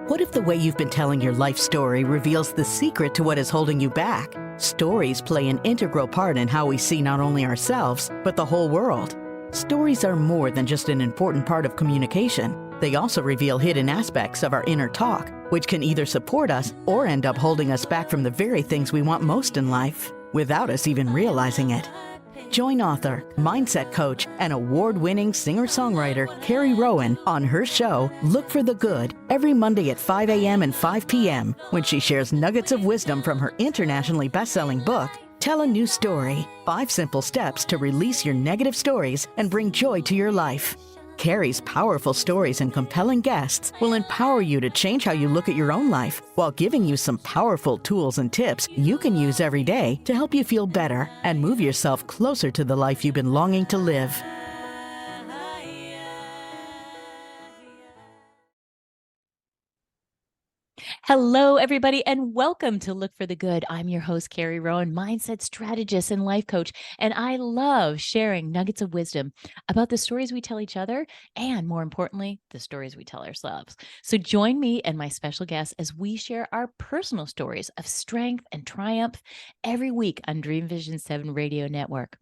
What if the way you've been telling your life story reveals the secret to what is holding you back? Stories play an integral part in how we see not only ourselves, but the whole world. Stories are more than just an important part of communication. They also reveal hidden aspects of our inner talk, which can either support us or end up holding us back from the very things we want most in life, without us even realizing it. Join author, mindset coach, and award-winning singer-songwriter Carrie Rowan on her show, Look for the Good, every Monday at 5 a.m. and 5 p.m. when she shares nuggets of wisdom from her internationally best-selling book, Tell a New Story, 5 Simple Steps to Release Your Negative Stories and Bring Joy to Your Life. Carrie's powerful stories and compelling guests will empower you to change how you look at your own life while giving you some powerful tools and tips you can use every day to help you feel better and move yourself closer to the life you've been longing to live. Hello, everybody, and welcome to Look for the Good. I'm your host, Carrie Rowan, mindset strategist and life coach, and I love sharing nuggets of wisdom about the stories we tell each other and, more importantly, the stories we tell ourselves. So join me and my special guests as we share our personal stories of strength and triumph every week on Dream Vision 7 Radio Network.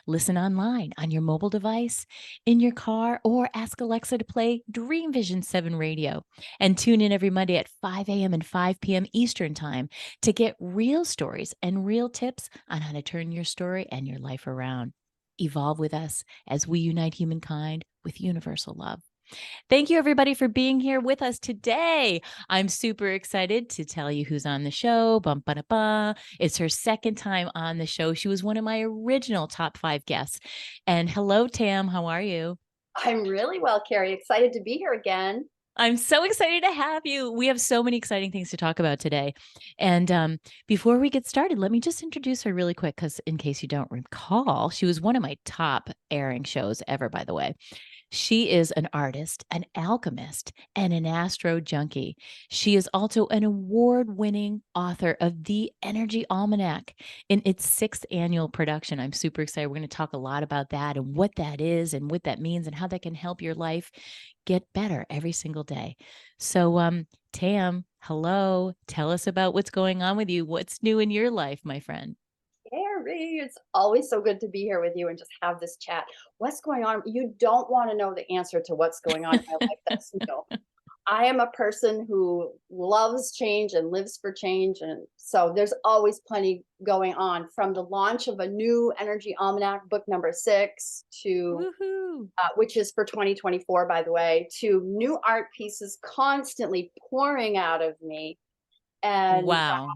Listen online on your mobile device, in your car, or ask Alexa to play Dream Vision 7 Radio. And tune in every Monday at 5 a.m. and 5 p.m. Eastern Time to get real stories and real tips on how to turn your story and your life around. Evolve with us as we unite humankind with universal love. Thank you, everybody, for being here with us today. I'm super excited to tell you who's on the show. Bum, ba, da, ba. It's her second time on the show. She was one of my original top 5 guests. And hello, Tam. How are you? I'm really well, Carrie. Excited to be here again. I'm so excited to have you. We have so many exciting things to talk about today. And before we get started, let me just introduce her really quick, because in case you don't recall, she was one of my top airing shows ever, by the way. She is an artist, an alchemist, and an Astro Junkie. She is also an award-winning author of The Energy Almanac in its 6th annual production. I'm super excited. We're going to talk a lot about that and what that is and what that means and how that can help your life get better every single day. So, Tam, hello. Tell us about what's going on with you. What's new in your life, my friend? Carrie, it's always so good to be here with you and just have this chat. What's going on? You don't want to know the answer to what's going on in my life. That's I am a person who loves change and lives for change. And so there's always plenty going on, from the launch of a new Energy Almanac, book number 6, to which is for 2024, by the way, to new art pieces constantly pouring out of me. And Wow.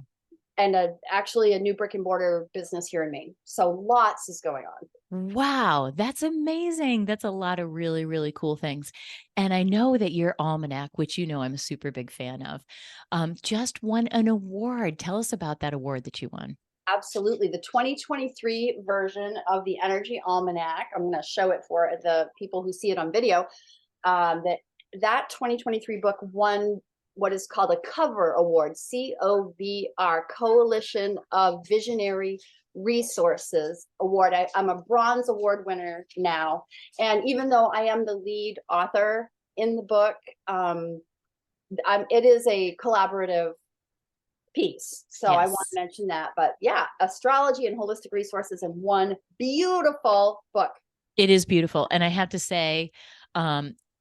Actually a new brick and mortar business here in Maine. So lots is going on. Wow, that's amazing. That's a lot of really, really cool things. And I know that your almanac, which you know I'm a super big fan of, just won an award. Tell us about that award that you won. Absolutely. The 2023 version of the Energy Almanac, I'm going to show it for the people who see it on video. That 2023 book won what is called a cover award, COVR, Coalition of Visionary Resources Award. I'm a bronze award winner now. And even though I am the lead author in the book, it is a collaborative piece. So yes. I want to mention that. But yeah, astrology and holistic resources in one beautiful book. It is beautiful. And I have to say,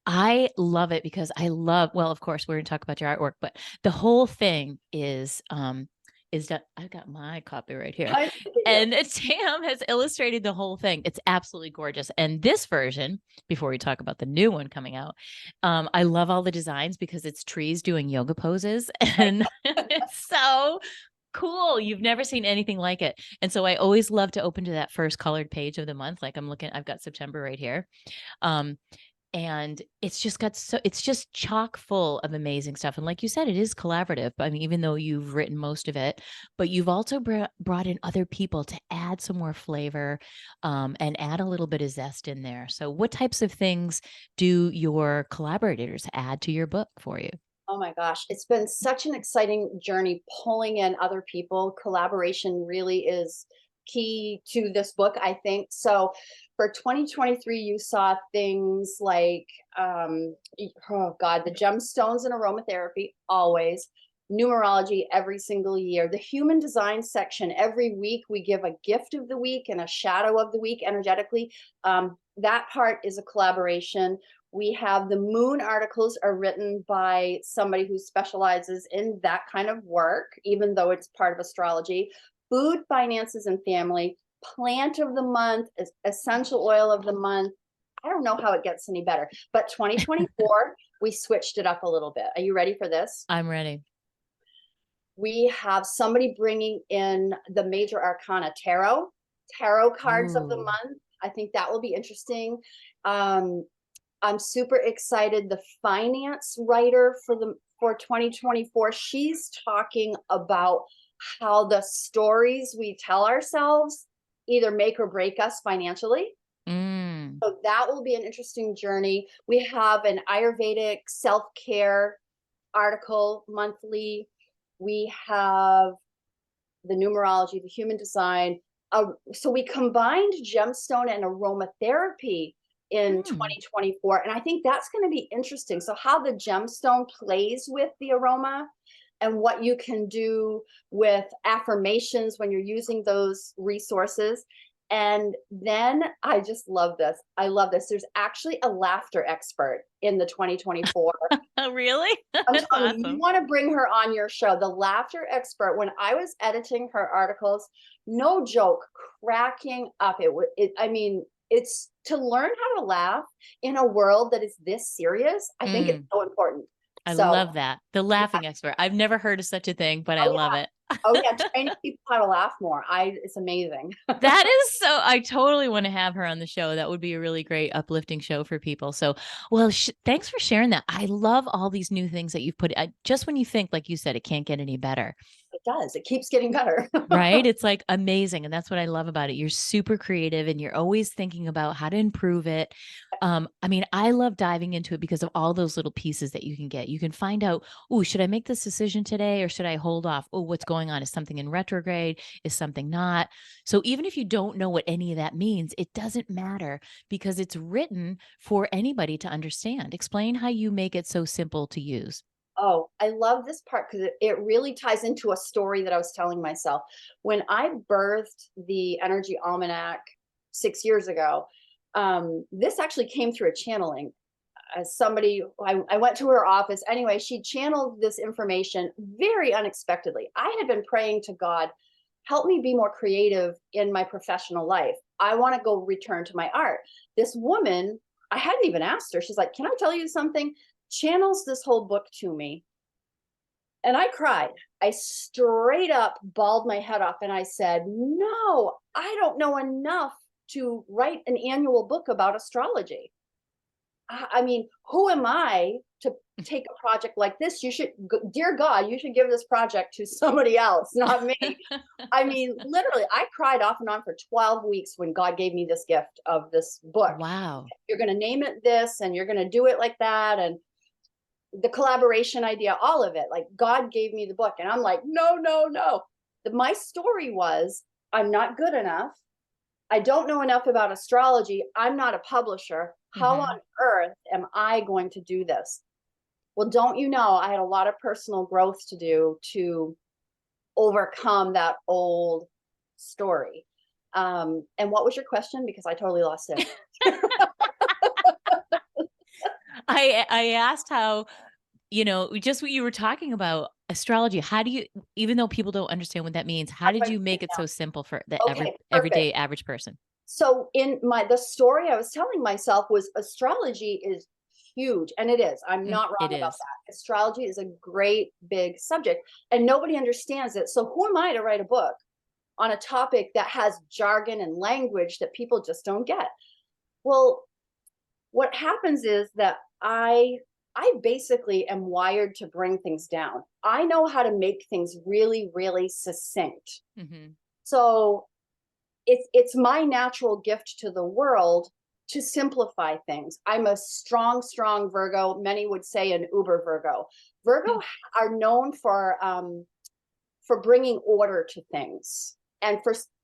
I love it because well, of course, we're going to talk about your artwork, but the whole thing is that I've got my copy right here. And Tam has illustrated the whole thing. It's absolutely gorgeous. And this version, before we talk about the new one coming out, I love all the designs because it's trees doing yoga poses. And it's so cool. You've never seen anything like it. And so I always love to open to that first colored page of the month. Like I've got September right here. And it's just chock full of amazing stuff. And like you said, it is collaborative. I mean, even though you've written most of it, but you've also brought in other people to add some more flavor, and add a little bit of zest in there. So what types of things do your collaborators add to your book for you? Oh my gosh, it's been such an exciting journey pulling in other people. Collaboration really is key to this book, I think. So For 2023, you saw things like, oh God, the gemstones and aromatherapy, always. Numerology every single year. The human design section, every week we give a gift of the week and a shadow of the week energetically. That part is a collaboration. We have the moon articles are written by somebody who specializes in that kind of work, even though it's part of astrology. Food, finances, and family. Plant of the month, essential oil of the month. I don't know how it gets any better, but 2024, we switched it up a little bit. Are you ready for this? I'm ready. We have somebody bringing in the major arcana tarot cards of the Ooh. month. I think that will be interesting. I'm super excited. The finance writer for 2024, she's talking about how the stories we tell ourselves either make or break us financially. So that will be an interesting journey. We have an Ayurvedic self-care article monthly. We have the numerology, the human design. So we combined gemstone and aromatherapy in 2024. And I think that's going to be interesting. So how the gemstone plays with the aroma and what you can do with affirmations when you're using those resources. And then I just love this. I love this. There's actually a laughter expert in the 2024. Oh, really? I'm That's telling you, you awesome. want to bring her on your show. The laughter expert, when I was editing her articles, no joke, cracking up. I mean, it's to learn how to laugh in a world that is this serious. I think it's so important. I So, love that. The laughing expert. I've never heard of such a thing, but I oh love yeah, it. oh yeah, training people how to laugh more. It's amazing. That is so, I totally want to have her on the show. That would be a really great uplifting show for people. So, well, thanks for sharing that. I love all these new things that you've put. Just when you think, like you said, it can't get any better. It does. It keeps getting better. Right? It's like amazing. And that's what I love about it. You're super creative and you're always thinking about how to improve it. I mean, I love diving into it because of all those little pieces that you can get. You can find out, oh, should I make this decision today or should I hold off? Oh, what's going on? Is something in retrograde? Is something not? So even if you don't know what any of that means, it doesn't matter because it's written for anybody to understand. Explain how you make it so simple to use. Oh, I love this part because it really ties into a story that I was telling myself. When I birthed the Energy Almanac 6 years ago, this actually came through a channeling. As somebody, I went to her office. Anyway, she channeled this information very unexpectedly. I had been praying to God, help me be more creative in my professional life. I want to go return to my art. This woman, I hadn't even asked her. She's like, can I tell you something? Channels this whole book to me. And I cried. I straight up bawled my head off and I said, no, I don't know enough to write an annual book about astrology. I mean, who am I to take a project like this? You should, dear God, you should give this project to somebody else, not me. I mean, literally, I cried off and on for 12 weeks when God gave me this gift of this book. Wow. You're going to name it this and you're going to do it like that. And the collaboration idea, all of it, like God gave me the book. And I'm like, no, no, no. My story was, I'm not good enough. I don't know enough about astrology. I'm not a publisher. How on earth am I going to do this? Well, don't you know, I had a lot of personal growth to do to overcome that old story. And what was your question? Because I totally lost it. I asked how, just what you were talking about astrology. How do you, even though people don't understand what that means, how did you make it so simple for the Okay, everyday perfect. average person? So in the story I was telling myself was astrology is huge, and it is. I'm not It wrong about is. that. Astrology is a great big subject and nobody understands it. So who am I to write a book on a topic that has jargon and language that people just don't get? Well, what happens is that I basically am wired to bring things down. I know how to make things really, really succinct. So it's my natural gift to the world to simplify things. I'm a strong, strong Virgo. Many would say an uber Virgo. Virgo are known for bringing order to things and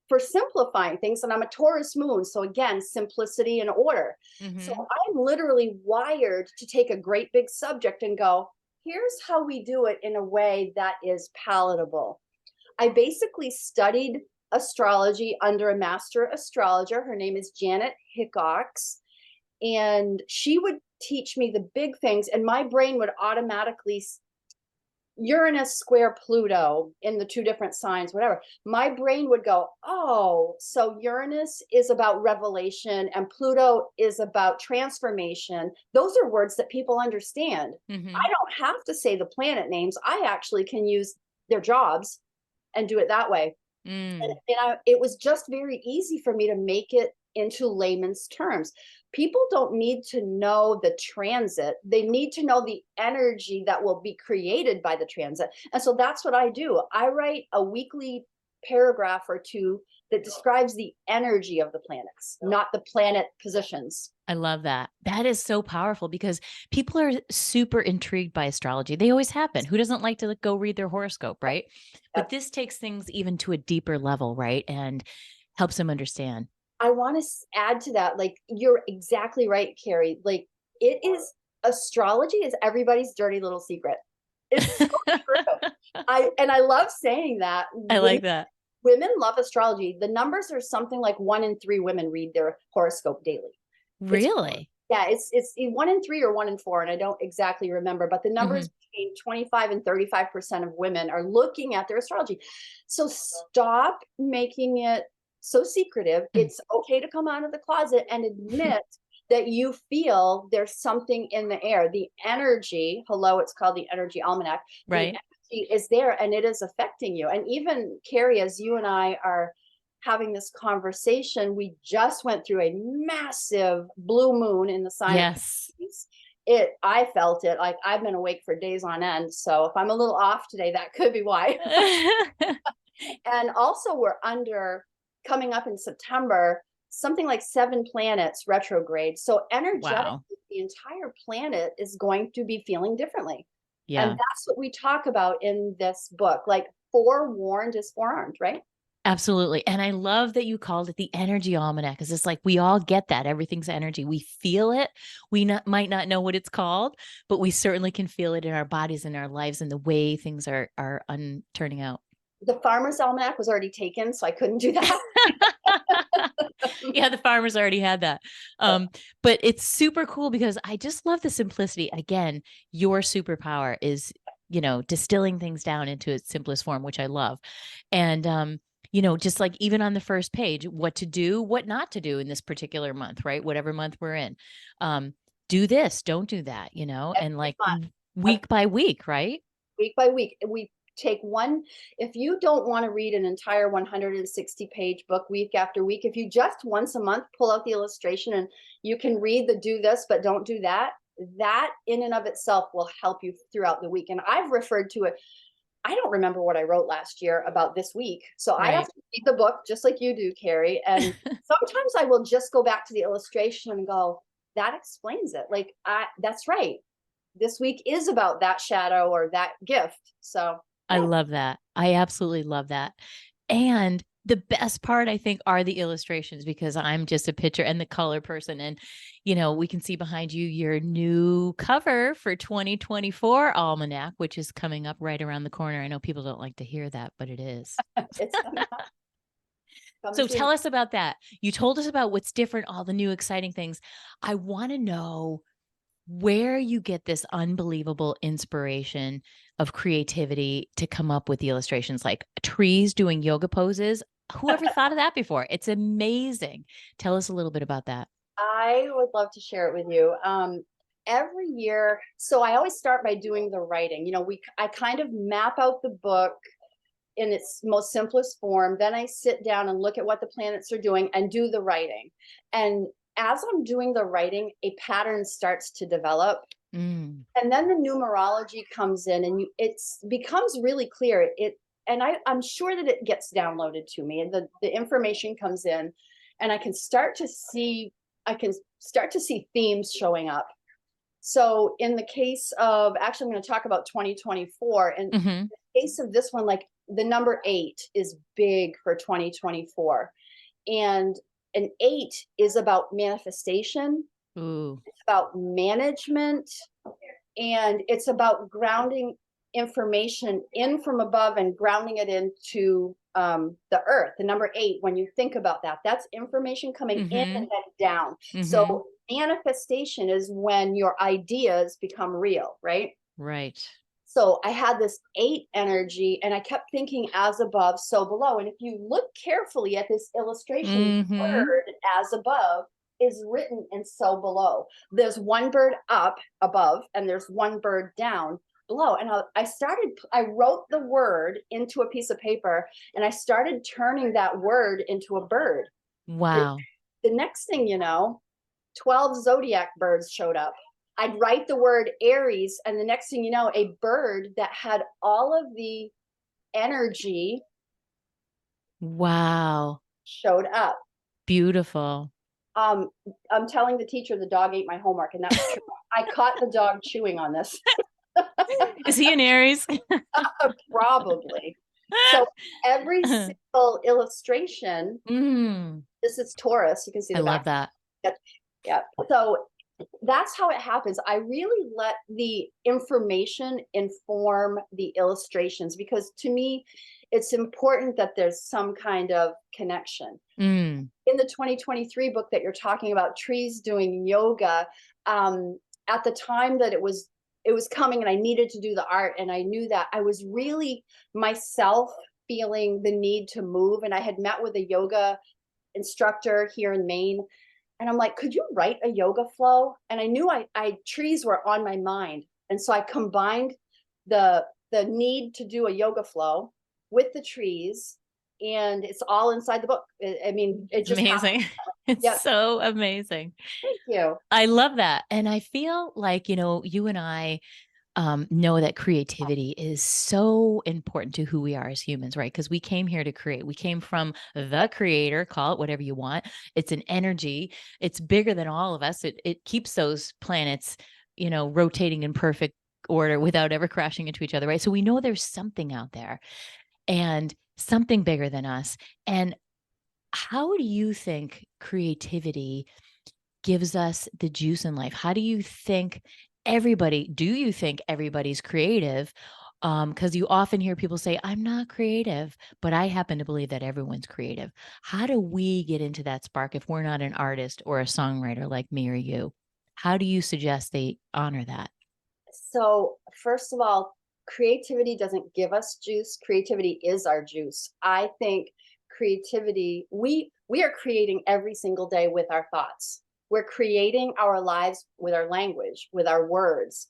for simplifying things. And I'm a Taurus moon. So again, simplicity and order. So I'm literally wired to take a great big subject and go, here's how we do it in a way that is palatable. I basically studied astrology under a master astrologer. Her name is Janet Hickox. And she would teach me the big things, and my brain would automatically Uranus square Pluto in the two different signs, whatever. My brain would go, oh, so Uranus is about revelation and Pluto is about transformation. Those are words that people understand. I don't have to say the planet names. I actually can use their jobs and do it that way. It was just very easy for me to make it into layman's terms. People don't need to know the transit. They need to know the energy that will be created by the transit. And so that's what I do. I write a weekly paragraph or two that describes the energy of the planets, not the planet positions. I love that. That is so powerful because people are super intrigued by astrology. They always have been. Who doesn't like to go read their horoscope, right? But this takes things even to a deeper level, right? And helps them understand. I want to add to that, like, you're exactly right, Carrie. Like, it is, astrology is everybody's dirty little secret. It's so true. I love saying that. I like that. Women love astrology. The numbers are something like 1 in 3 women read their horoscope daily. Really? It's 1 in 3 or 1 in 4, and I don't exactly remember, but the numbers between 25 and 35% of women are looking at their astrology. So stop making it so secretive. It's okay to come out of the closet and admit that you feel there's something in the air. The energy, it's called the energy almanac. Right. The energy is there and it is affecting you. And even Carrie, as you and I are having this conversation, we just went through a massive blue moon in the sign. Yes. I felt it. Like, I've been awake for days on end. So if I'm a little off today, that could be why. And also we're coming up in September, something like 7 planets retrograde. So energetically, the entire planet is going to be feeling differently. Yeah. And that's what we talk about in this book. Like, forewarned is forearmed, right? Absolutely. And I love that you called it the energy almanac, because it's like, we all get that. Everything's energy. We feel it. We might not know what it's called, but we certainly can feel it in our bodies and our lives and the way things are turning out. The farmer's almanac was already taken, so I couldn't do that. Yeah, the farmers already had that. But it's super cool because I just love the simplicity. Again, your superpower is, distilling things down into its simplest form, which I love. And, just like even on the first page, what to do, what not to do in this particular month, right? Whatever month we're in. Do this, don't do that, and like week by week, right? Week by week. We take one. If you don't want to read an entire 160-page book week after week, if you just once a month pull out the illustration and you can read the do this but don't do that, that in and of itself will help you throughout the week. And I've referred to it. I don't remember what I wrote last year about this week, so I have to read the book just like you do, Carrie. And sometimes I will just go back to the illustration and go, that explains it. Like, that's right. This week is about that shadow or that gift. So I love that. I absolutely love that. And the best part, I think, are the illustrations, because I'm just a picture and the color person. And, we can see behind you your new cover for 2024 Almanac, which is coming up right around the corner. I know people don't like to hear that, but it is. It's coming up. So tell us about that. You told us about what's different, all the new exciting things. I want to know where you get this unbelievable inspiration of creativity to come up with the illustrations, like trees doing yoga poses. Whoever thought of that before? It's amazing. Tell us a little bit about that. I would love to share it with you. Every year, so I always start by doing the writing. I kind of map out the book in its most simplest form. Then I sit down and look at what the planets are doing and do the writing. And as I'm doing the writing, a pattern starts to develop. And then the numerology comes in and it becomes really clear. I'm sure that it gets downloaded to me and the information comes in and I can start to see themes showing up. So in the case of, actually, I'm going to talk about 2024. In the case of this one, like, the number 8 is big for 2024. And an 8 is about manifestation. Ooh. It's about management, and it's about grounding information in from above and grounding it into the earth. The number 8, when you think about that, that's information coming in and then down. So manifestation is when your ideas become real, right? Right. So I had this 8 energy, and I kept thinking as above, so below. And if you look carefully at this illustration, the word as above is written in so below. There's one bird up above, and there's one bird down below. And I wrote the word into a piece of paper, and I started turning that word into a bird. Wow. The next thing you know, 12 zodiac birds showed up. I'd write the word Aries, and the next thing you know, a bird that had all of the energy Wow. showed up. Beautiful. I'm telling the teacher the dog ate my homework, and that's true. I caught the dog chewing on this. Is he an Aries? Probably. So every single illustration, this is Taurus. You can see the I back. love that. Yeah. So that's how it happens. I really let the information inform the illustrations, because to me, it's important that there's some kind of connection. In the 2023 book that you're talking about, trees doing yoga, at the time that it was coming and I needed to do the art, and I knew that I was really myself feeling the need to move. And I had met with a yoga instructor here in Maine, and I'm like, could you write a yoga flow? And I knew trees were on my mind. And so I combined the need to do a yoga flow with the trees, and it's all inside the book. I mean, it just amazing. happened. It's so amazing. Thank you. I love that. And I feel like, you and I know that creativity is so important to who we are as humans, right? Because we came here to create. We came from the creator, call it whatever you want. It's an energy. It's bigger than all of us. It keeps those planets, rotating in perfect order without ever crashing into each other, right? So we know there's something out there and something bigger than us. And how do you think creativity gives us the juice in life? How do you think everybody's creative? Because you often hear people say, I'm not creative, but I happen to believe that everyone's creative. How do we get into that spark if we're not an artist or a songwriter like me or you? How do you suggest they honor that? So first of all, creativity doesn't give us juice. Creativity is our juice. I think creativity, we are creating every single day with our thoughts. We're creating our lives with our language, with our words,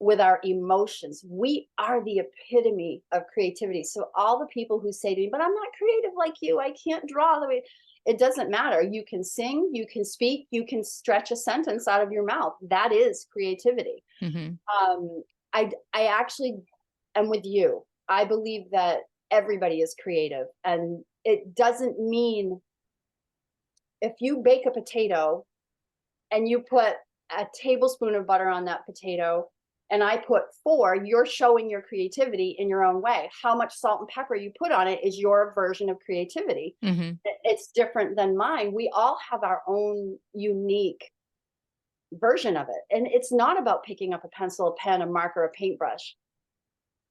with our emotions. We are the epitome of creativity. So all the people who say to me, but I'm not creative like you, I can't draw the way, it doesn't matter. You can sing, you can speak, you can stretch a sentence out of your mouth. That is creativity. I actually am with you. I believe that everybody is creative, and it doesn't mean if you bake a potato and you put a tablespoon of butter on that potato and I put 4, you're showing your creativity in your own way. How much salt and pepper you put on it is your version of creativity. It's different than mine. We all have our own unique version of it. And it's not about picking up a pencil, a pen, a marker, a paintbrush.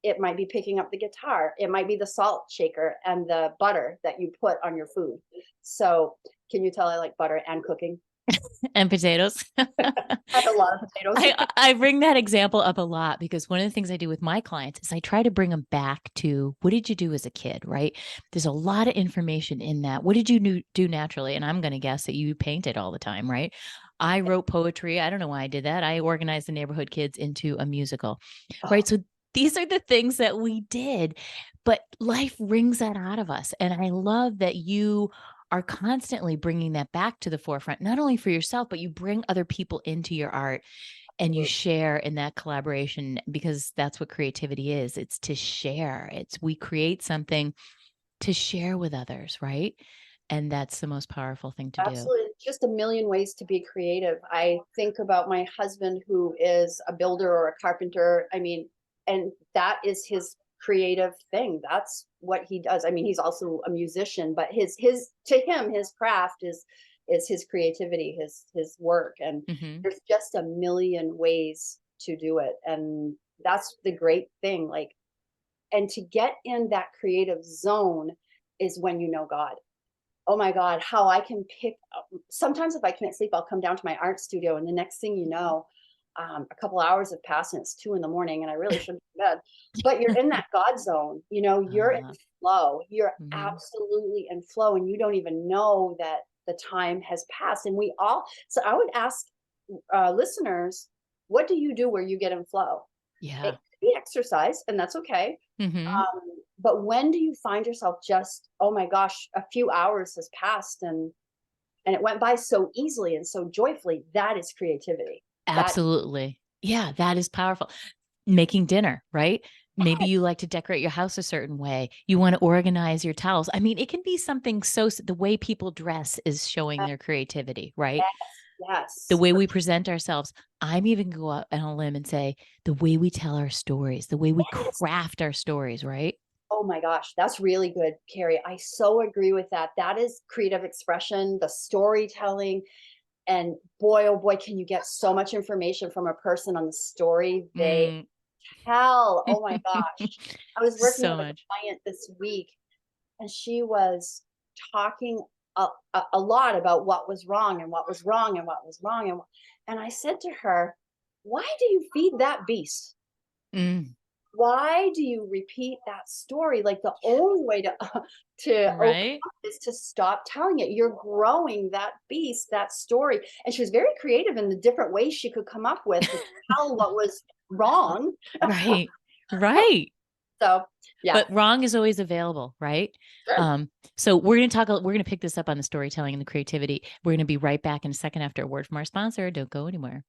It might be picking up the guitar. It might be the salt shaker and the butter that you put on your food. So can you tell I like butter and cooking? And potatoes. I have a lot of potatoes. I bring that example up a lot because one of the things I do with my clients is I try to bring them back to, what did you do as a kid, right? There's a lot of information in that. What did you do naturally? And I'm going to guess that you painted all the time, right? I wrote poetry. I don't know why I did that. I organized the neighborhood kids into a musical, right? So these are the things that we did, but life wrings that out of us. And I love that you are constantly bringing that back to the forefront, not only for yourself, but you bring other people into your art and you share in that collaboration, because that's what creativity is. It's to share. We create something to share with others, right? And that's the most powerful thing to do. Absolutely. Just a million ways to be creative. I think about my husband, who is a builder or a carpenter. I mean, and that is his creative thing. That's what he does. I mean, he's also a musician, but to him, his craft is his creativity, his work. And Mm-hmm. there's just a million ways to do it. And that's the great thing. Like, and to get in that creative zone is when you know God. Oh my God, how I can pick up. Sometimes if I can't sleep, I'll come down to my art studio, and the next thing you know, a couple hours have passed and it's 2 a.m, and I really shouldn't be in bed. But you're in that God zone, you're in flow. You're Mm-hmm. absolutely in flow, and you don't even know that the time has passed. And so I would ask listeners, what do you do where you get in flow? Yeah. It could be exercise, and that's okay. Mm-hmm. But when do you find yourself just, oh my gosh, a few hours has passed and it went by so easily and so joyfully? That is creativity. That Absolutely. Yeah, that is powerful. Making dinner, right? Maybe you like to decorate your house a certain way. You want to organize your towels. I mean, it can be something the way people dress is showing their creativity, right? yes, The yes, way we present ourselves. I'm even go out on a limb and say the way we tell our stories, the way we yes. craft our stories, right? Oh my gosh, that's really good, Carrie. I so agree with that. That is creative expression, the storytelling. And boy, oh boy, can you get so much information from a person on the story they Mm. tell. Oh my gosh. I was working So with a much. client this week, and she was talking a lot about what was wrong and what was wrong and what was wrong. And I said to her, why do you feed that beast? Mm. Why do you repeat that story? Like, the only way to overcome Right? is to stop telling it. You're growing that beast, that story. And she was very creative in the different ways she could come up with to tell what was wrong. Right. Right. So yeah, But wrong is always available, right? sure. So we're going to pick this up on the storytelling and the creativity. We're going to be right back in a second after a word from our sponsor. Don't go anywhere.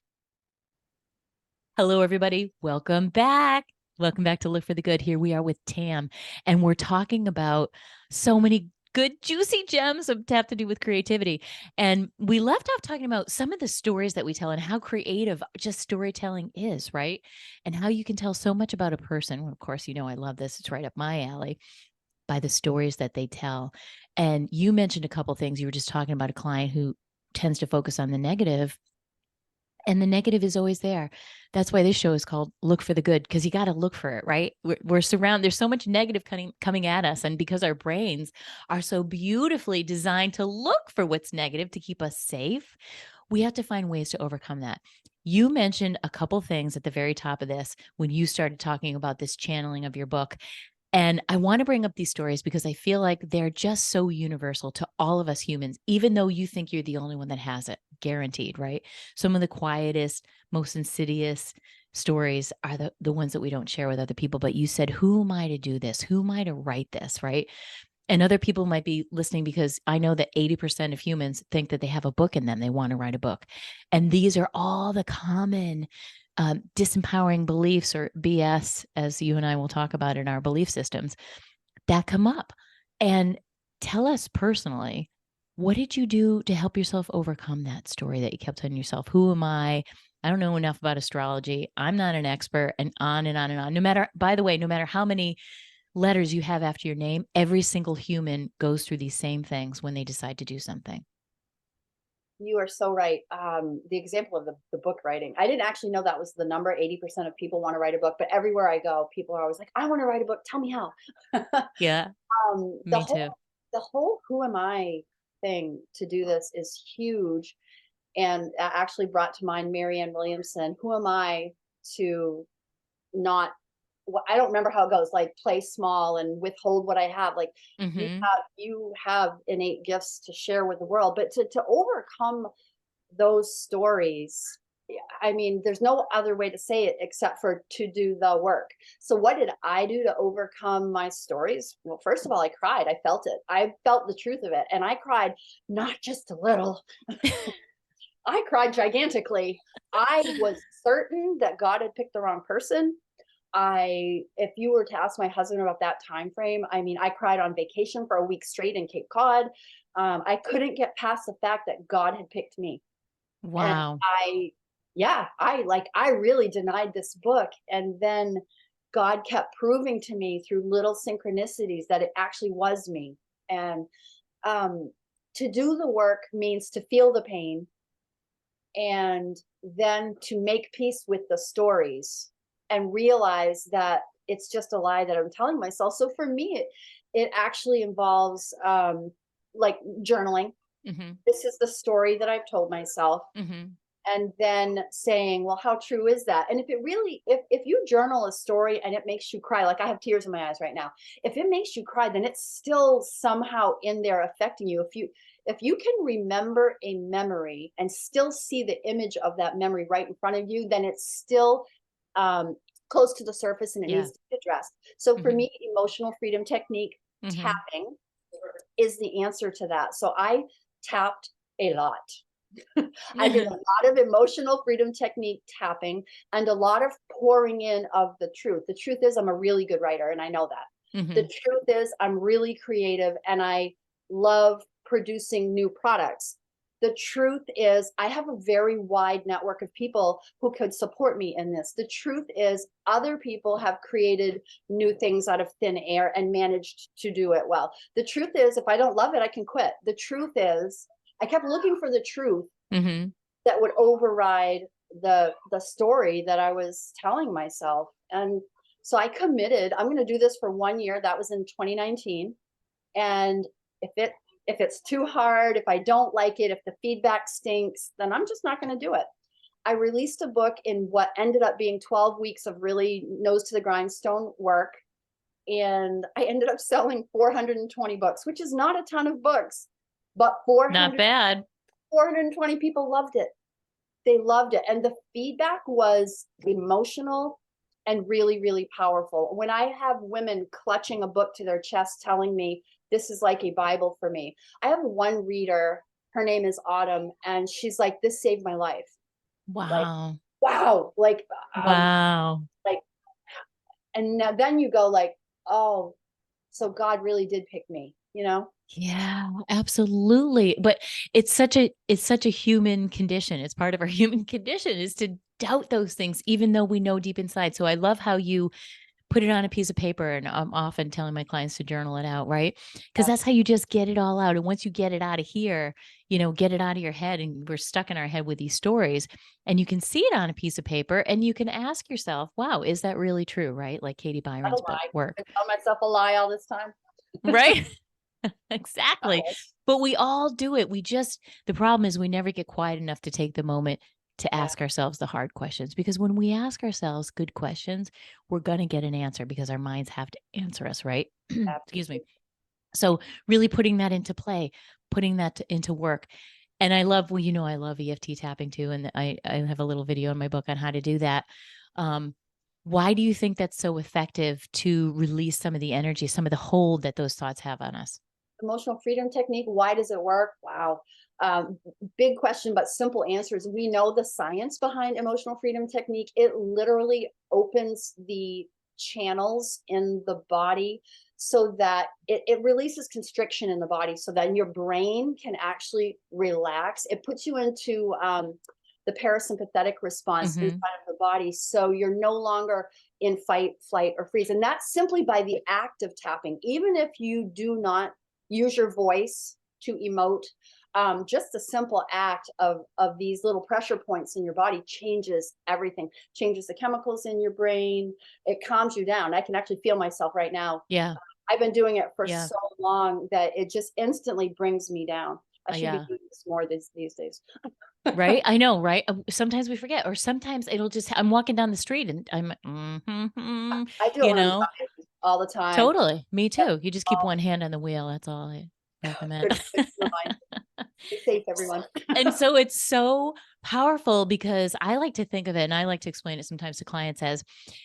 Hello, everybody. Welcome back. Welcome back to Look for the Good. Here we are with Tam, and we're talking about so many good, juicy gems that have to do with creativity. And we left off talking about some of the stories that we tell and how creative just storytelling is, right? And how you can tell so much about a person. Well, of course, I love this. It's right up my alley by the stories that they tell. And you mentioned a couple things. You were just talking about a client who tends to focus on the negative, and the negative is always there. That's why this show is called Look for the Good, because you got to look for it, right? We're surrounded. There's so much negative coming at us. And because our brains are so beautifully designed to look for what's negative to keep us safe, we have to find ways to overcome that. You mentioned a couple things at the very top of this when you started talking about this channeling of your book. And I want to bring up these stories because I feel like they're just so universal to all of us humans, even though you think you're the only one that has it, guaranteed, right? Some of the quietest, most insidious stories are the ones that we don't share with other people. But you said, who am I to do this? Who am I to write this, right? And other people might be listening because I know that 80% of humans think that they have a book in them. They want to write a book. And these are all the common disempowering beliefs, or BS, as you and I will talk about in our belief systems, that come up. And tell us personally, what did you do to help yourself overcome that story that you kept telling yourself? Who am I? I don't know enough about astrology. I'm not an expert, and on and on and on. By the way, no matter how many letters you have after your name, every single human goes through these same things when they decide to do something. You are so right. The example of the book writing, I didn't actually know that was the number. 80% of people want to write a book, but everywhere I go, people are always like, I want to write a book. Tell me how. Yeah, um, the me whole, too. the whole who am I thing to do this is huge. And that actually brought to mind Marianne Williamson. Who am I to not, I don't remember how it goes, like, play small and withhold what I have. Like, Mm-hmm. you have innate gifts to share with the world, but to overcome those stories, I mean, there's no other way to say it except for to do the work. So what did I do to overcome my stories? Well, first of all, I cried. I felt it. I felt the truth of it. And I cried not just a little. I cried gigantically. I was certain that God had picked the wrong person. If you were to ask my husband about that time frame, I mean, I cried on vacation for a week straight in Cape Cod. I couldn't get past the fact that God had picked me. And Wow. I really denied this book. And then God kept proving to me through little synchronicities that it actually was me. And um, to do the work means to feel the pain and then to make peace with the stories and realize that it's just a lie that I'm telling myself. So for me, it actually involves like journaling. Mm-hmm. This is the story that I've told myself. Mm-hmm. And then saying, well, how true is that? And if it really, if you journal a story and it makes you cry, like I have tears in my eyes right now, if it makes you cry, then it's still somehow in there affecting you. If you can remember a memory and still see the image of that memory right in front of you, then it's still close to the surface and it Yeah. needs to be addressed. So for Mm-hmm. me, emotional freedom technique, Mm-hmm. tapping is the answer to that. So I tapped a lot. I did a lot of emotional freedom technique tapping and a lot of pouring in of the truth. The truth is I'm a really good writer and I know that. Mm-hmm. The truth is I'm really creative and I love producing new products. The truth is I have a very wide network of people who could support me in this. The truth is other people have created new things out of thin air and managed to do it well. The truth is if I don't love it, I can quit. The truth is I kept looking for the truth Mm-hmm. that would override the story that I was telling myself. And so I committed, I'm going to do this for 1 year. That was in 2019. And if it's too hard, if I don't like it, if the feedback stinks, then I'm just not going to do it. I released a book in what ended up being 12 weeks of really nose to the grindstone work. And I ended up selling 420 books, which is not a ton of books, but Not bad. 420 people loved it. They loved it. And the feedback was emotional and really, really powerful. When I have women clutching a book to their chest telling me, this is like a Bible for me. I have one reader, her name is Autumn, and she's like, this saved my life. Like, Wow. wow. Wow. Like, and now then you go like, oh, so God really did pick me, you know? Yeah, absolutely. But it's such a human condition. It's part of our human condition is to doubt those things, even though we know deep inside. So I love how you put it on a piece of paper, and I'm often telling my clients to journal it out, right? Because Yeah, that's how you just get it all out. And once you get it out of here, get it out of your head, and we're stuck in our head with these stories, and you can see it on a piece of paper and you can ask yourself, wow, is that really true? Right? Like Katie not a Byron's book, lie. Work, I've been telling myself a lie all this time. right? Exactly. Oh, But we all do it. The problem is we never get quiet enough to take the moment to yeah, ask ourselves the hard questions. Because when we ask ourselves good questions, we're going to get an answer because our minds have to answer us, right? Excuse me. absolutely. So really putting that into play, putting that into work. And I love, I love EFT tapping too. And I have a little video in my book on how to do that. Um, why do you think that's so effective to release some of the energy, some of the hold that those thoughts have on us? Emotional freedom technique, why does it work? Wow. Big question, but simple answers. We know the science behind emotional freedom technique. It literally opens the channels in the body so that it releases constriction in the body so that your brain can actually relax. It puts you into the parasympathetic response inside Mm-hmm. of the body. So you're no longer in fight, flight, or freeze. And that's simply by the act of tapping. Even if you do not use your voice to emote, just the simple act of these little pressure points in your body changes everything, changes the chemicals in your brain. It calms you down. I can actually feel myself right now. Yeah. I've been doing it for Yeah. so long that it just instantly brings me down. I should be Yeah. doing this more these days. Right. I know. Right. Sometimes we forget, or sometimes it'll just, I'm walking down the street and I'm, I do it you when I'm know, driving all the time. totally. Me Yep. too. You just keep Oh, one hand on the wheel. That's all I recommend. good reminder. Be safe, everyone. And so it's so powerful because I like to think of it, and I like to explain it sometimes to clients as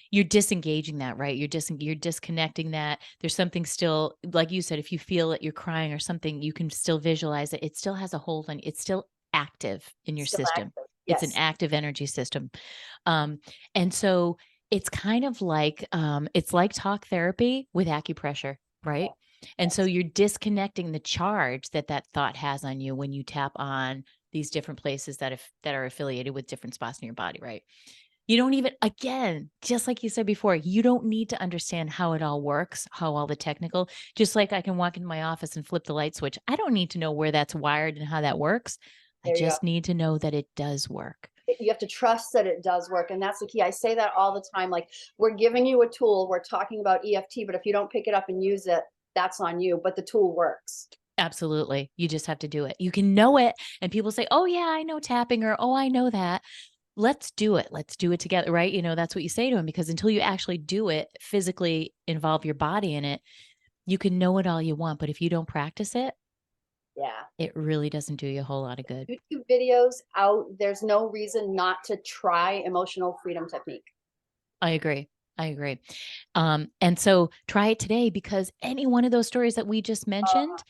you're disengaging that, right? You're disconnecting that. There's something still, like you said, if you feel it, you're crying or something, you can still visualize it. It still has a hold on, it's still active in your Still system. active. It's an Yes. active energy system. And so it's kind of like, it's like talk therapy with acupressure, right? And so Yes. you're disconnecting the charge that that thought has on you when you tap on these different places that are affiliated with different spots in your body, right? You don't even, again, just like you said before, you don't need to understand how it all works, how all the technical, just like I can walk into my office and flip the light switch. I don't need to know where that's wired and how that works. I There you go. just need to know that it does work. You have to trust that it does work. And that's the key. I say that all the time. Like, we're giving you a tool. We're talking about EFT, but if you don't pick it up and use it, that's on you. But the tool works. Absolutely. You just have to do it. You can know it. And people say, oh, yeah, I know tapping, or oh, I know that. Let's do it. Let's do it together. Right. That's what you say to them, because until you actually do it, physically involve your body in it, you can know it all you want. But if you don't practice it, Yeah. it really doesn't do you a whole lot of good. YouTube videos out. There's no reason not to try emotional freedom technique. I agree. I agree. And so try it today, because any one of those stories that we just mentioned,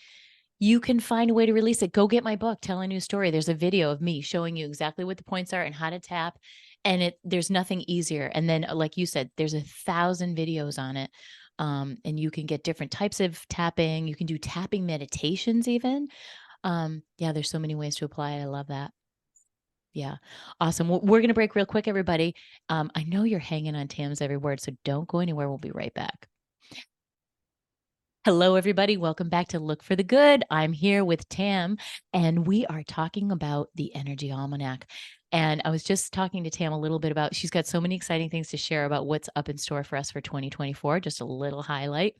you can find a way to release it. Go get my book, Tell a New Story. There's a video of me showing you exactly what the points are and how to tap. And there's nothing easier. And then, like you said, there's 1,000 videos on it. And you can get different types of tapping. You can do tapping meditations even. Yeah, there's so many ways to apply it. I love that. Yeah. Awesome. Well, we're going to break real quick, everybody. I know you're hanging on Tam's every word, so don't go anywhere. We'll be right back. Hello, everybody. Welcome back to Look for the Good. I'm here with Tam, and we are talking about the Energy Almanac. And I was just talking to Tam a little bit about, she's got so many exciting things to share about what's up in store for us for 2024, just a little highlight.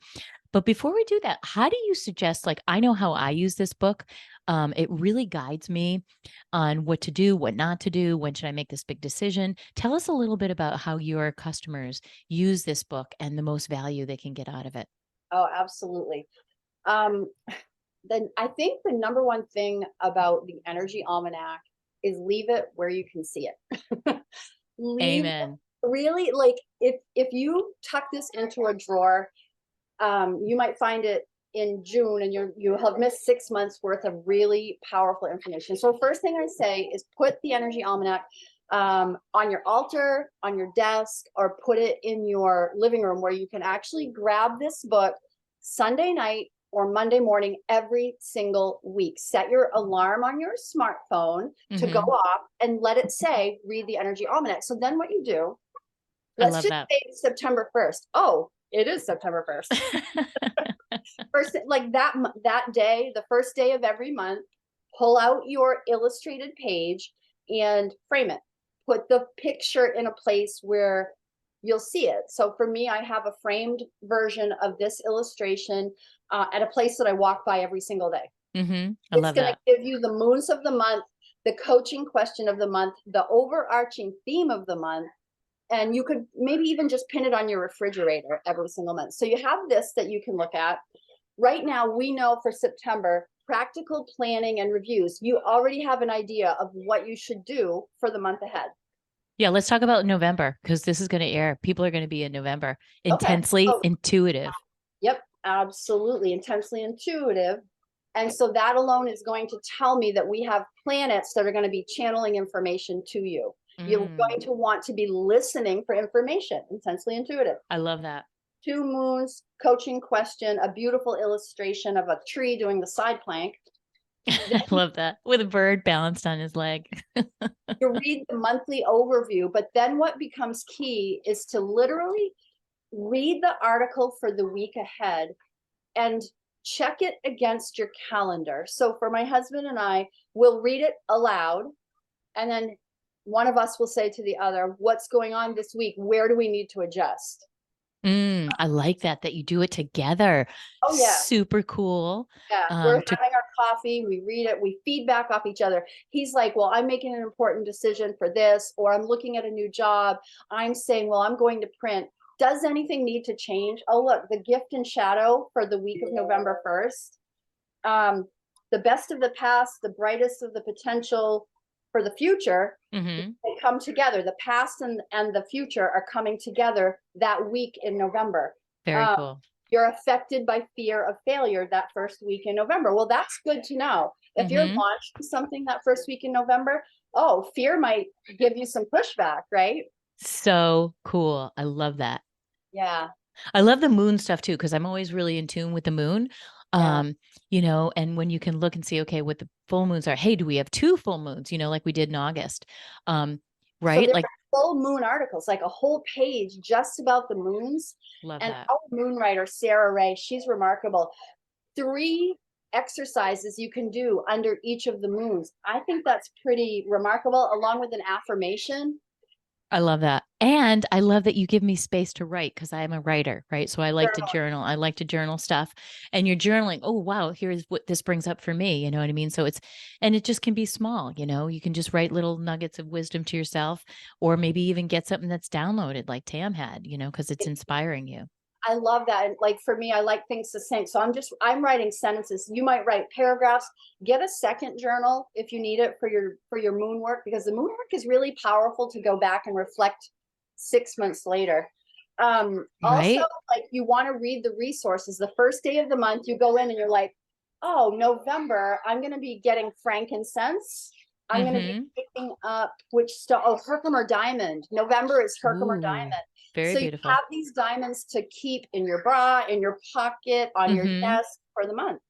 But before we do that, how do you suggest, like, I know how I use this book. It really guides me on what to do, what not to do, when should I make this big decision. Tell us a little bit about how your customers use this book and the most value they can get out of it. Oh, absolutely. Then I think the number one thing about the Energy Almanac is leave it where you can see it. Leave Amen. really, like, if you tuck this into a drawer, you might find it in June and you have missed 6 months worth of really powerful information. So first thing I say is put the Energy Almanac on your altar, on your desk, or put it in your living room where you can actually grab this book Sunday night or Monday morning every single week. Set your alarm on your smartphone to go off and let it say, read the Energy Almanac. So then what you do, let's just say it's September 1st. Oh, it is September 1st. First, like that day, the first day of every month, pull out your illustrated page and frame it. Put the picture in a place where you'll see it. So for me, I have a framed version of this illustration at a place that I walk by every single day. I love that. It's going to give you the moons of the month, the coaching question of the month, the overarching theme of the month. And you could maybe even just pin it on your refrigerator every single month. So you have this that you can look at. Right now, we know for September, practical planning and reviews, you already have an idea of what you should do for the month ahead. Yeah, let's talk about November, because this is going to air. People are going to be in November. Intensely intuitive. Yep, absolutely. Intensely intuitive. And so that alone is going to tell me that we have planets that are going to be channeling information to you. You're going to want to be listening for information. Intensely intuitive. I love that. 2 moons, coaching question, a beautiful illustration of a tree doing the side plank. I love that. With a bird balanced on his leg. You read the monthly overview, but then what becomes key is to literally read the article for the week ahead and check it against your calendar. So for my husband and I, we'll read it aloud, and then one of us will say to the other, what's going on this week? Where do we need to adjust? I like that you do it together. Oh, yeah. Super cool. Yeah, we're having our coffee, we read it, we feedback off each other. He's like, well, I'm making an important decision for this, or I'm looking at a new job. I'm saying, well, I'm going to print. Does anything need to change? Oh, look, the gift and shadow for the week of November 1st. The best of the past, the brightest of the potential for the future, they come together. The past and the future are coming together that week in November. Very cool. You're affected by fear of failure that first week in November. Well, that's good to know. If you're launching something that first week in November, fear might give you some pushback, right? So cool. I love that. Yeah. I love the moon stuff too, because I'm always really in tune with the moon. And when you can look and see, okay, what the full moons are. Hey, do we have 2 full moons? Like we did in August. Right? So like full moon articles, like a whole page just about the moons. Love And that. our moon writer, Sarah Ray, she's remarkable. 3 exercises you can do under each of the moons. I think that's pretty remarkable, along with an affirmation. I love that. And I love that you give me space to write because I am a writer, right? So I like to Journal. journal. I like to journal stuff. And you're journaling, oh, wow, here's what this brings up for me. You know what I mean? So and it just can be small, you can just write little nuggets of wisdom to yourself, or maybe even get something that's downloaded like Tam had, because it's inspiring you. I love that. And like for me, I like things succinct. So I'm writing sentences. You might write paragraphs. Get a second journal if you need it for your moon work, because the moon work is really powerful to go back and reflect 6 months later. Also, Right? like, you want to read the resources. The first day of the month, you go in and you're like, oh, November, I'm going to be getting frankincense. I'm going to be Mm-hmm. picking up Herkimer diamond. November is Herkimer Ooh, diamond. very So you beautiful. have these diamonds to keep in your bra, in your pocket, on your Mm-hmm. desk for the month.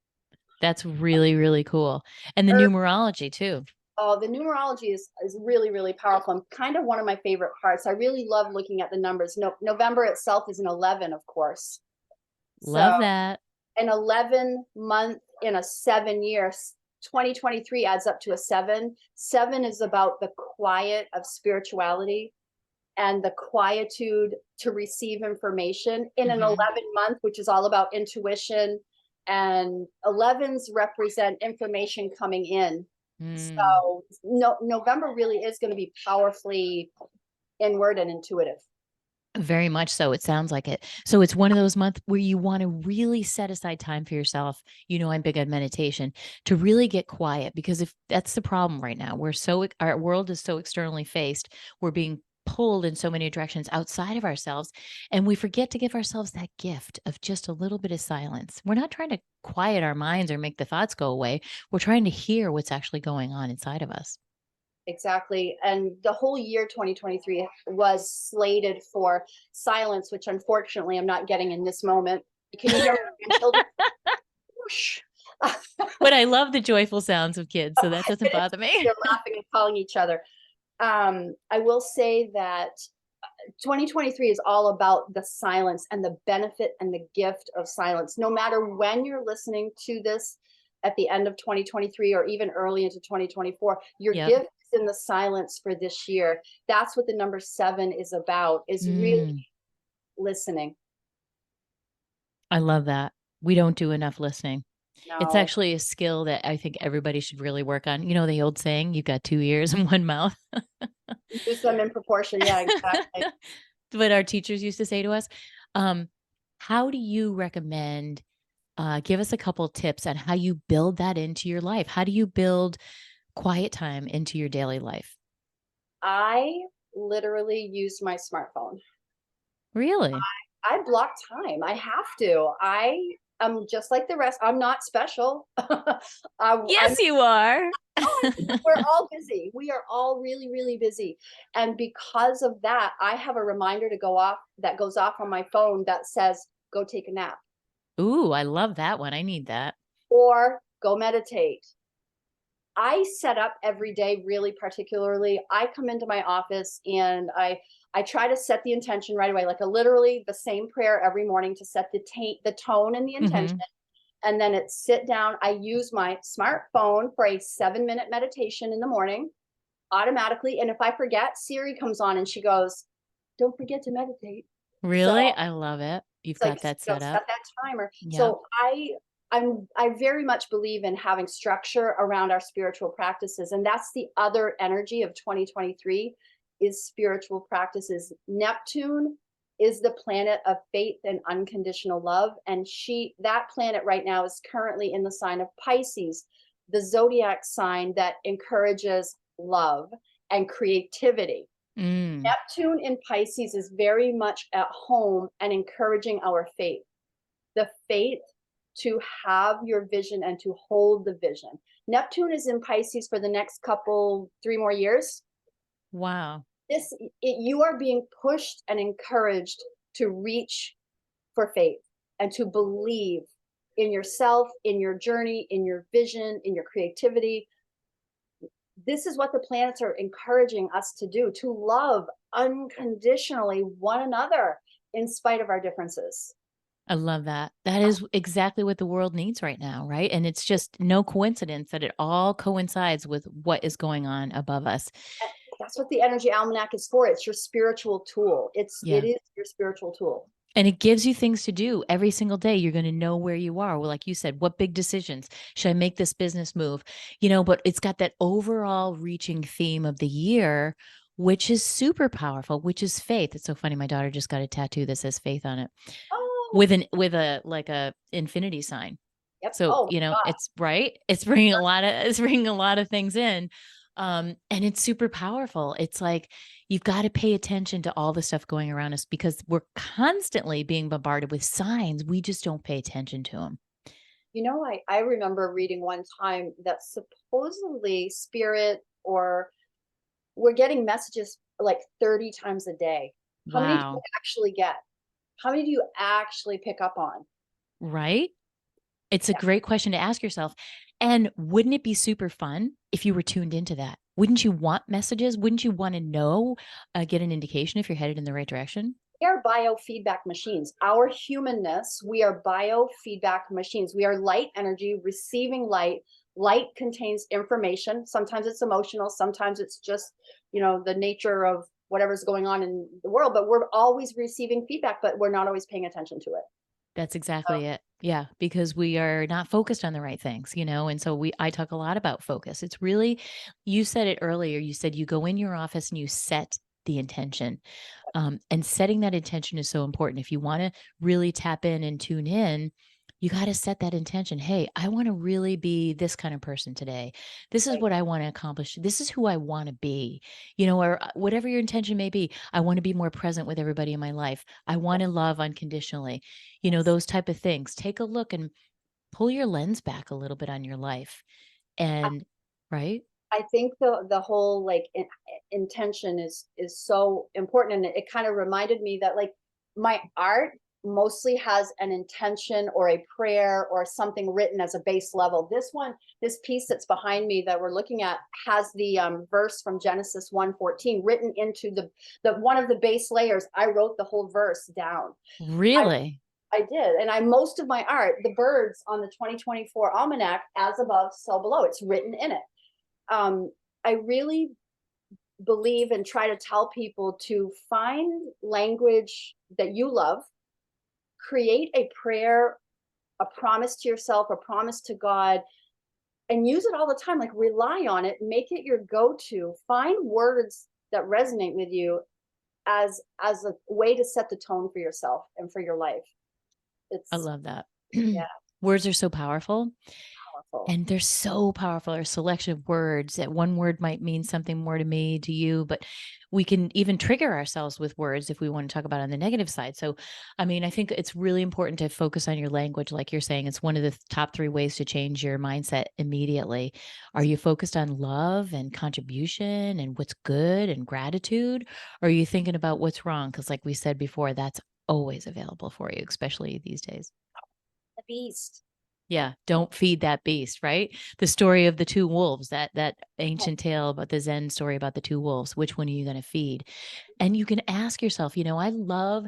That's really, really cool. And the Or, numerology too. the numerology is really, really powerful. And kind of one of my favorite parts. I really love looking at the numbers. November itself is an 11, of course. So Love that. an 11 month in a 7 year, 2023 adds up to a 7. 7 is about the quiet of spirituality and the quietude to receive information in an Mm-hmm. 11 month, which is all about intuition. And 11s represent information coming in. Mm. So November really is going to be powerfully inward and intuitive. Very much so. It sounds like it. So it's one of those months where you want to really set aside time for yourself. I'm big on meditation to really get quiet, because if that's the problem right now, our world is so externally faced. We're being pulled in so many directions outside of ourselves, and we forget to give ourselves that gift of just a little bit of silence. We're not trying to quiet our minds or make the thoughts go away. We're trying to hear what's actually going on inside of us. Exactly. And the whole year 2023 was slated for silence, which unfortunately I'm not getting in this moment. Can you hear my grandchildren? Whoosh. But I love the joyful sounds of kids, so that doesn't bother me. They're laughing and calling each other. I will say that 2023 is all about the silence and the benefit and the gift of silence. No matter when you're listening to this at the end of 2023 or even early into 2024, your Yep. gift is in the silence for this year. That's what the number 7 is about, is really Mm. listening. I love that. We don't do enough listening. It's No, actually a skill that I think everybody should really work on. You know the old saying, you've got 2 ears and 1 mouth. use them in proportion. Yeah, exactly. What our teachers used to say to us. Um, how do you recommend, give us a couple tips on how you build that into your life? How do you build quiet time into your daily life? I literally use my smartphone. Really? I block time. I have to. I am just like the rest. I'm not special. I'm Yes, you are. we're all busy. We are all really, really busy. And because of that, I have a reminder to go off that goes off on my phone that says, go take a nap Ooh, I love that one. I need that. or go meditate. I set up every day really particularly. I come into my office and I try to set the intention right away, like literally the same prayer every morning to set the tone and the intention. Mhm. And then it's sit down. I use my smartphone for a 7-minute meditation in the morning automatically. And if I forget, Siri comes on and she goes, don't forget to meditate. So Really? I love it. You've it's like, got that set set up. that timer. Yep. So I very much believe in having structure around our spiritual practices. And that's the other energy of 2023 is spiritual practices. Neptune is the planet of faith and unconditional love. And that planet right now is currently in the sign of Pisces, the zodiac sign that encourages love and creativity. Mm. Neptune in Pisces is very much at home and encouraging our faith. The faith to have your vision and to hold the vision. Neptune is in Pisces for the next 3 more years. Wow. You are being pushed and encouraged to reach for faith and to believe in yourself, in your journey, in your vision, in your creativity. this is what the planets are encouraging us to do, to love unconditionally one another in spite of our differences. I love that. That is exactly what the world needs right now, right? And it's just no coincidence that it all coincides with what is going on above us. And that's what the energy almanac is for. It's your spiritual tool. It Yeah. is your spiritual tool. And it gives you things to do every single day. You're going to know where you are. Well, like you said, what big decisions should I make this business move? But it's got that overall reaching theme of the year, which is super powerful, which is faith. It's so funny. My daughter just got a tattoo that says faith on it Oh, with a like a infinity sign. yep. So, Oh, my God. it's right. It's bringing a lot of things in. And it's super powerful. It's like, you've got to pay attention to all the stuff going around us because we're constantly being bombarded with signs. We just don't pay attention to them. I remember reading one time that supposedly spirit or we're getting messages like 30 times a day. How many do you Wow. actually get? How many do you actually pick up on? Right? It's a Yeah. great question to ask yourself. And wouldn't it be super fun if you were tuned into that? Wouldn't you want messages? Wouldn't you want to know, get an indication if you're headed in the right direction? We are biofeedback machines. Our humanness, we are biofeedback machines. We are light energy receiving light. Light contains information. Sometimes it's emotional. Sometimes it's just, the nature of whatever's going on in the world. But we're always receiving feedback, but we're not always paying attention to it. That's So, exactly it. Yeah, because we are not focused on the right things, and so I talk a lot about focus. It's really, you said it earlier, you said you go in your office and you set the intention. And setting that intention is so important. If you want to really tap in and tune in, you got to set that intention. Hey, I want to really be this kind of person today. This is like, what I want to accomplish. This is who I want to be, or whatever your intention may be. I want to be more present with everybody in my life. I want to love unconditionally, yes. those type of things. Take a look and pull your lens back a little bit on your life. And right. I think the whole like intention is so important, and it kind of reminded me that like my art mostly has an intention or a prayer or something written as a base level. This piece that's behind me that we're looking at has the verse from Genesis 1:14 written into the one of the base layers. I wrote the whole verse down. I Really? I did, and most of my art, the birds on the 2024 almanac, as above, so below. It's written in it. I really believe and try to tell people to find language that you love, create a prayer, a promise to yourself, a promise to God, and use it all the time. Like rely on it, make it your go-to. Find words that resonate with you as a way to set the tone for yourself and for your life. I It's love that. yeah, Words are so powerful. powerful. And they're so powerful. Our selection of words, that one word might mean something more to me, to you, but we can even trigger ourselves with words if we want to talk about it on the negative side. So, I mean, I think it's really important to focus on your language. Like you're saying, it's one of the top 3 ways to change your mindset immediately. Are you focused on love and contribution and what's good and gratitude? Or are you thinking about what's wrong? Because like we said before, that's always available for you, especially these days. The beast. Yeah, don't feed that beast, right? The story of the 2 wolves, that ancient tale about the Zen story about the 2 wolves, which one are you gonna feed? And you can ask yourself, I love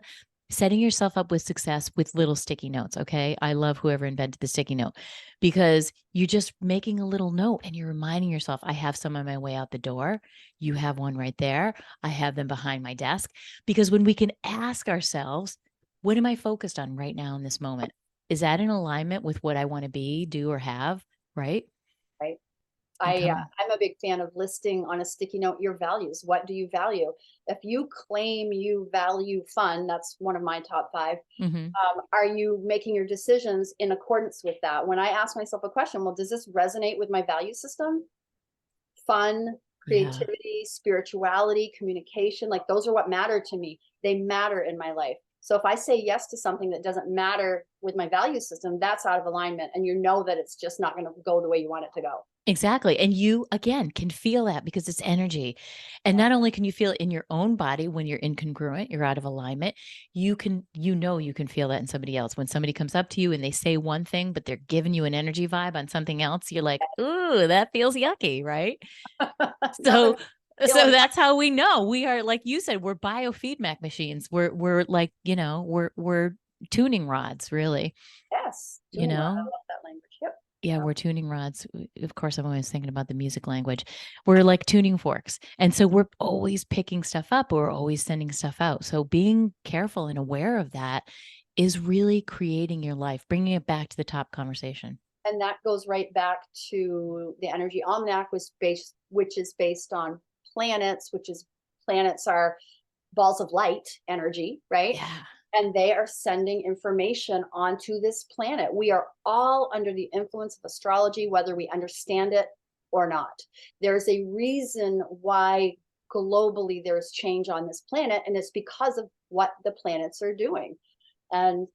setting yourself up with success with little sticky notes, okay? I love whoever invented the sticky note because you're just making a little note and you're reminding yourself, I have some on my way out the door. You have one right there. I have them behind my desk. Because when we can ask ourselves, what am I focused on right now in this moment? Is that in alignment with what I want to be, do, or have? Right. Right. And come. I'm a big fan of listing on a sticky note your values. What do you value? If you claim you value fun, that's one of my top 5. Mhm. Are you making your decisions in accordance with that? When I ask myself a question, well, does this resonate with my value system? Fun, Yeah. creativity, spirituality, communication, like those are what matter to me. They matter in my life. So if I say yes to something that doesn't matter with my value system, that's out of alignment. And you know that it's just not going to go the way you want it to go. Exactly. And you, again, can feel that because it's energy. And not only can you feel it in your own body when you're incongruent, you're out of alignment, you can, you can feel that in somebody else. When somebody comes up to you and they say one thing, but they're giving you an energy vibe on something else, you're like, ooh, that feels yucky, right? Nothing So, so feeling. that's how we know we are, like you said, we're biofeedback machines. We're like, we're tuning rods, really, Yes, you tuning rod. I know? love that language. Yep. Yeah, we're tuning rods. Of course, I'm always thinking about the music language. We're like tuning forks. And so we're always picking stuff up. We're always sending stuff out. So being careful and aware of that is really creating your life, bringing it back to the top conversation. And that goes right back to the energy almanac, which is based on planets, planets are balls of light energy, right? Yeah. And they are sending information onto this planet. We are all under the influence of astrology, whether we understand it or not. There's a reason why globally there's change on this planet, and it's because of what the planets are doing. And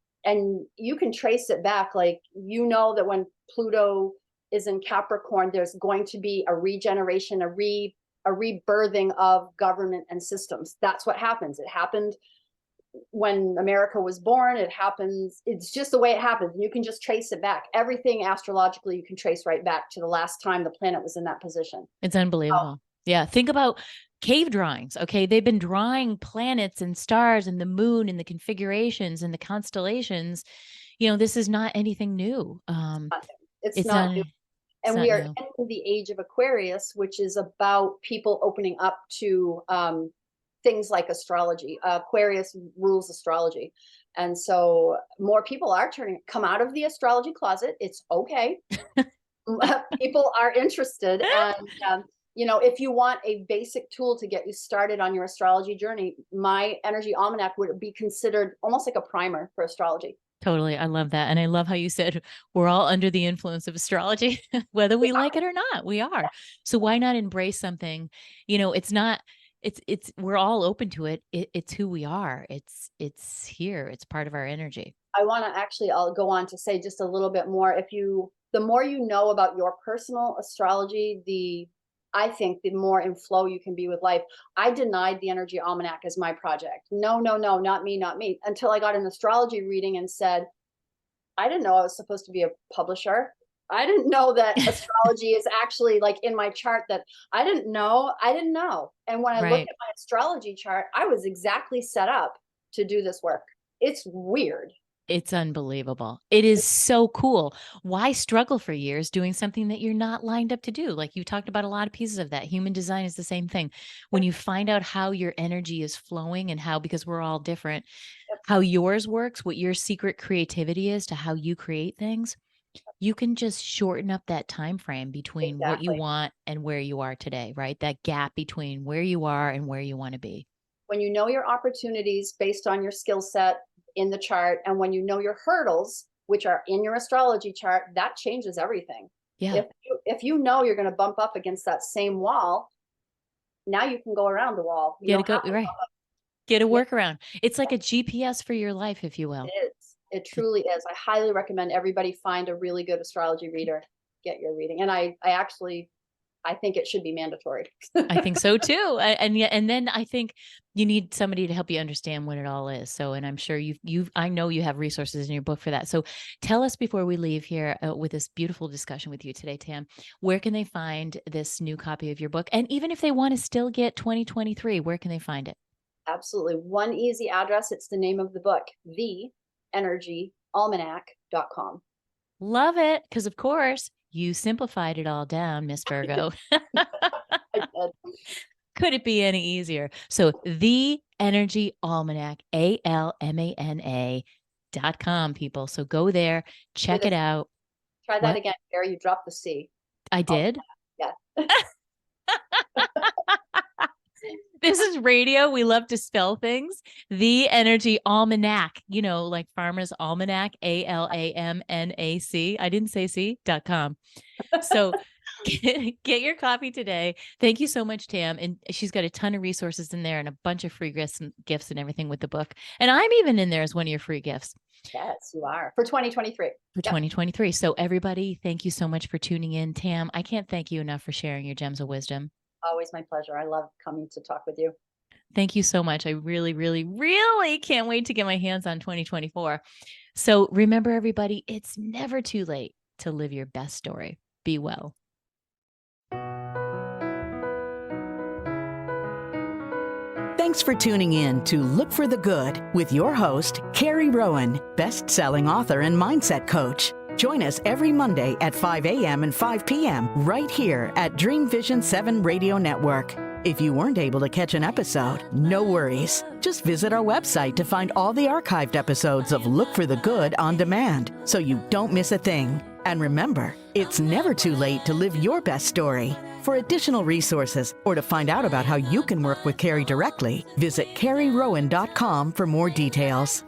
you can trace it back, like, that when Pluto is in Capricorn, there's going to be a regeneration, a rebirthing of government and systems. That's what happens. It happened when America was born. It happens. It's just the way it happens. You can just trace it back. Everything astrologically, you can trace right back to the last time the planet was in that position. It's unbelievable. Yeah. Think about cave drawings. Okay. They've been drawing planets and stars and the moon and the configurations and the constellations. This is not anything new. It's not new. And we are new. in the age of Aquarius, which is about people opening up to things like astrology. Aquarius rules astrology. And so more people are come out of the astrology closet. It's okay. People are interested. And, if you want a basic tool to get you started on your astrology journey, my energy almanac would be considered almost like a primer for astrology. Totally. I love that. And I love how you said we're all under the influence of astrology, whether we like it or not. We are. So why not embrace something? We're all open to it. It's who we are. It's here. It's part of our energy. I want to I'll go on to say just a little bit more. The more you know about your personal astrology, I think the more in flow you can be with life. I denied the energy almanac as my project. No, not me, until I got an astrology reading and said, I didn't know I was supposed to be a publisher. I didn't know that astrology is actually like in my chart. That I didn't know. And when I looked at my astrology chart, I was exactly set up to do this work. It's weird. It's unbelievable. It is so cool. Why struggle for years doing something that you're not lined up to do? Like you talked about a lot of pieces of that. Human design is the same thing. When you find out how your energy is flowing and because we're all different, how yours works, what your secret creativity is to how you create things, you can just shorten up that time frame between what you want and where you are today, right? That gap between where you are and where you want to be. When you know your opportunities based on your skill set in the chart, and when you know your hurdles, which are in your astrology chart, that changes everything. Yeah. If you know you're going to bump up against that same wall, now you can go around the wall. Get a workaround. It's like a GPS for your life, if you will. It is. It truly is. I highly recommend everybody find a really good astrology reader, get your reading. And I think it should be mandatory. I think so too. And then I think you need somebody to help you understand what it all is. So, and I'm sure I know you have resources in your book for that. So tell us before we leave here with this beautiful discussion with you today, Tam, where can they find this new copy of your book? And even if they want to still get 2023, where can they find it? Absolutely. One easy address. It's the name of the book, theenergyalmanac.com. Love it. Because of course, you simplified it all down, Miss Virgo. Could it be any easier? So the Energy Almanac, ALMANA.com, people. So go there, check it out. Try that again, Gary. You dropped the C. I did? Yeah. This is radio. We love to spell things. The Energy Almanac, like Farmer's Almanac, ALAMNAC. I didn't say C.com. So get your copy today. Thank you so much, Tam. And she's got a ton of resources in there and a bunch of free gifts and everything with the book. And I'm even in there as one of your free gifts. Yes, you are. For 2023. For 2023. So everybody, thank you so much for tuning in. Tam, I can't thank you enough for sharing your gems of wisdom. Always my pleasure. I love coming to talk with you. Thank you so much. I really, really, really can't wait to get my hands on 2024. So remember, everybody, it's never too late to live your best story. Be well. Thanks for tuning in to Look for the Good with your host, Carrie Rowan, best-selling author and mindset coach. Join us every Monday at 5 a.m. and 5 p.m. right here at Dream Vision 7 Radio Network. If you weren't able to catch an episode, no worries. Just visit our website to find all the archived episodes of Look for the Good on demand, so you don't miss a thing. And remember, it's never too late to live your best story. For additional resources or to find out about how you can work with Carrie directly, visit carrierowan.com for more details.